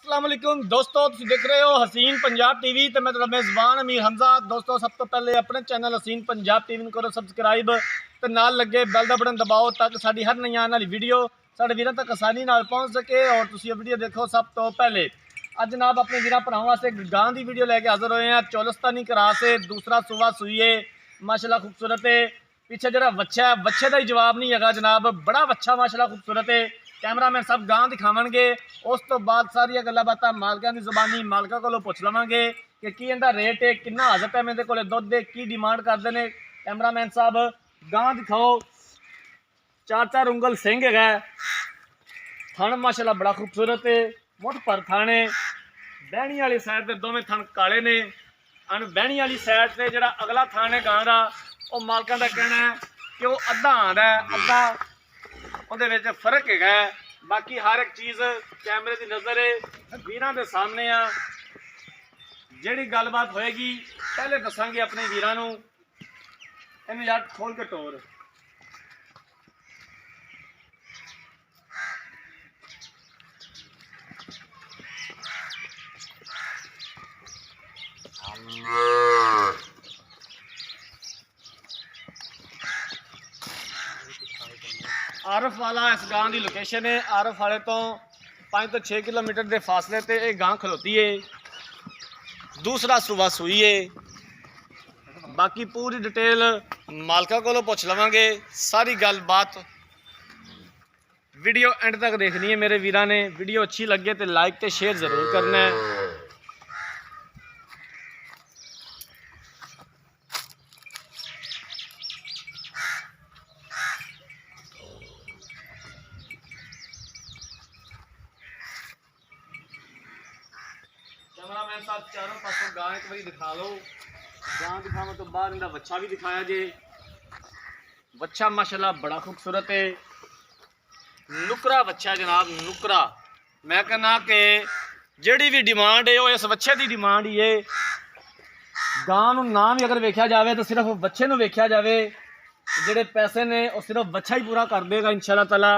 अस्सलाम वालेकुम दोस्तों, तुम देख रहे हो हसीन पंजाब टीवी तो मैं तुम्हारा मेज़बान अमीर हमजा। दोस्तों सब तो पहले अपने चैनल हसीन पंजाब टीवी को करो सबसक्राइब तो नाल लगे बैल का बटन दबाओ ताकि साड़ी हर नई आने वाली वीडियो साढ़े वीरों तक आसानी नाल पहुँच सके और तुम वीडियो देखो। सब तो पहले अज जनाब अपने वीर भरावां वास्ते गां की वीडियो लैके हाजिर होए हैं। चौलस्तानी क्रॉस है, दूसरा सूबा सूई है, माशाल्लाह खूबसूरत है। पीछे जो वच्छा है वच्छे का ही जवाब नहीं है जनाब, बड़ा वच्छा माशाल्लाह खूबसूरत है। कैमरामैन सब गां दिखावे, उस तो बाद सारिया गल्लां बातां मालकां की जुबानी मालकां कोलों पुछ लवांगे कि की इहदा रेट है, कितना हाजत है मेरे को दुध दे, की डिमांड करते हैं। कैमरामैन साहब गां दिखाओ। 4-4 उंगल सिंह है, थन माशाल्लाह बड़ा खूबसूरत है, मुठ पर थन है। बहनी वाली साइड से दोवें थन काले ने, बहनी वाली साइड से जो अगला थन है गां का वो मालकां का कहना है कि वो अद्धा आंदा है, अद्धा वो फर्क है। बाकी हर एक चीज़ कैमरे की नज़र है वीरां दे सामने आ। जिहड़ी गलबात होएगी पहले दसांगे अपने वीरां नूं। इन्हूं यार खोल के टोर आरफ वाला इस गां की लोकेशन है। आरफ वाले तो 5 तो 6 किलोमीटर के फासले पर यह गां खलोती है। दूसरा सूबा सूई है। बाकी पूरी डिटेल मालका को पुछ लवांगे। सारी गलबात वीडियो एंड तक देखनी है मेरे वीरां ने। वीडियो अच्छी लगे तो लाइक तो शेयर जरूर करना है। कैमरामैन साहब चारों पासों गां एक बार दिखा लो। गां दिखाने तो बाद इनका बच्चा भी दिखाया जे। बच्चा माशाल्लाह बड़ा खूबसूरत है, नुकरा बच्चा जनाब, नुकरा। मैं कहना कि जिहड़ी भी डिमांड है वो इस बच्चे की डिमांड ही है। गां नूं ना भी अगर वेख्या जाए तो सिर्फ बच्चे नूं वेख्या जाए, जिहड़े पैसे ने वो सिर्फ बच्चा ही पूरा कर देगा इंशाअल्लाह ताला।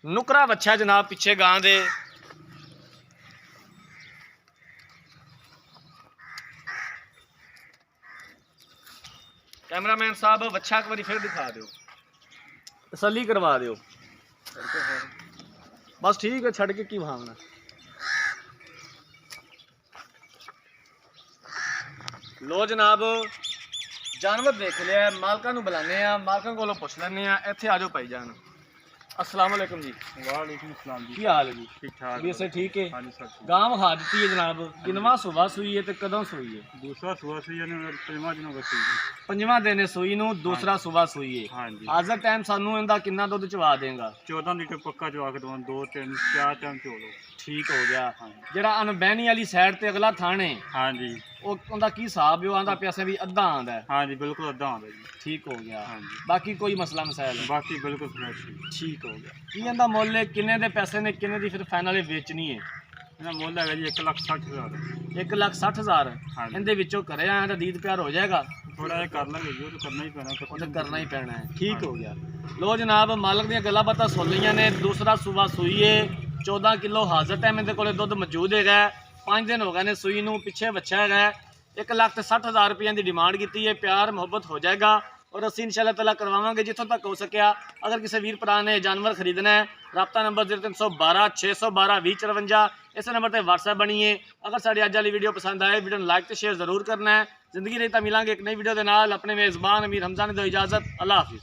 नुकरा बच्चा जनाब पिछे गां दे। कैमरामैन साहब बच्चा एक बार फिर दिखा दो, तसल्ली करवा दो बस। ठीक है, छड़ के की भावना। लो जनाब जानवर देख लिया, मालकां नूं बुलाने आ, मालकां कोलों पुछ लैने आ। इत्थे आ जाओ भाई जान। अस्सलाम वालेकुम जी। वालेकुम सलाम जी। की हाल है जी? ठीक ठाक भी इसे ठीक है। हाँ जी सर ठीक। गां विखा दी है जनाब। किनवा सूबा सूई है तो कदों सूई है? दूसरा सुबह से यानी 5 दिनों का सी जी। 5वां दिन है सूई नूं, दूसरा सूबा सूई है। हाँ जी। आज का टाइम सानू इहदा कितना दुध चवा देगा? 14 लीटर पक्का चवा के दवा, 2 3 4 टाइम चोलो। ठीक हो गया। हाँ ਜਿਹੜਾ ਅਨਬਹਿਣੀ वाली साइड ਤੇ अगला थान है हाँ जी। ਉਹਦਾ ਕੀ ਹਿਸਾਬ ਹੈ? ਉਹ ਆਂਦਾ ਪਿਆ ਸੀ ਵੀ ਅੱਧਾ ਆਂਦਾ ਹੈ। हाँ जी बिल्कुल अद्धा आंदा जी। ठीक हो गया। हाँ जी। बाकी कोई मसला मसाइल नहीं? बाकी बिल्कुल फ्रेश जी। ठीक हो गया। ਕੀ ਇਹਦਾ ਮੁੱਲ ਹੈ, ਕਿੰਨੇ ਦੇ ਪੈਸੇ ਨੇ, ਕਿੰਨੇ ਦੀ ਫਿਰ ਫਾਈਨਲ ਵੇਚਣੀ ਹੈ? ਇਹਦਾ ਮੁੱਲ ਹੈਗਾ ਜੀ 1,60,000। 1,60,000। हाँ जी। ਇਹਦੇ ਵਿੱਚੋਂ ਘਰੇ ਆਇਆ ਤਾਂ ਦੀਦ ਪਿਆਰ ਹੋ ਜਾਏਗਾ? थोड़ा ये कर लेंगे जी, वो तो करना ही पैना। ਉਹ ਤਾਂ ਕਰਨਾ ਹੀ ਪੈਣਾ ਹੈ। ਠੀਕ ਹੋ ਗਿਆ। ਲੋ ਜਨਾਬ ਮਾਲਕ ਦੀਆਂ ਗੱਲਾਂ ਬਾਤਾਂ ਸੁਣ ਲਈਆਂ ਨੇ। ਦੂਸਰਾ ਸੂਬਾ ਸੂਈ ਹੈ, 14 ਕਿਲੋ ਹਾਜ਼ਰ ਟਾਈਮ ਇਹਦੇ ਕੋਲੇ ਦੁੱਧ ਮੌਜੂਦ ਹੈਗਾ। 5 ਦਿਨ ਹੋ ਗਏ ਨੇ ਸੂਈ ਨੂੰ। ਪਿੱਛੇ ਬੱਚਾ ਹੈਗਾ। 1,60,000 रुपये की डिमांड की है। प्यार मोहब्बत हो जाएगा और असी इंशाअल्लाह ताला करवावांगे जितों तक हो सकिया। अगर किसी वीर भरा ने जानवर खरीदना है, रब्ता नंबर 0312 612 2054 इस नंबर पर व्हाट्सएप बनी है। अगर साड़ी अज वाली वीडियो पसंद आए वीडियो लाइक तो शेयर जरूर करना है। जिंदगी रही तो मिलांगे एक नई वीडियो के नाल। अपने मेज़बान अमीर हमजा ने दो इजाज़त। अल्लाह हाफिज़।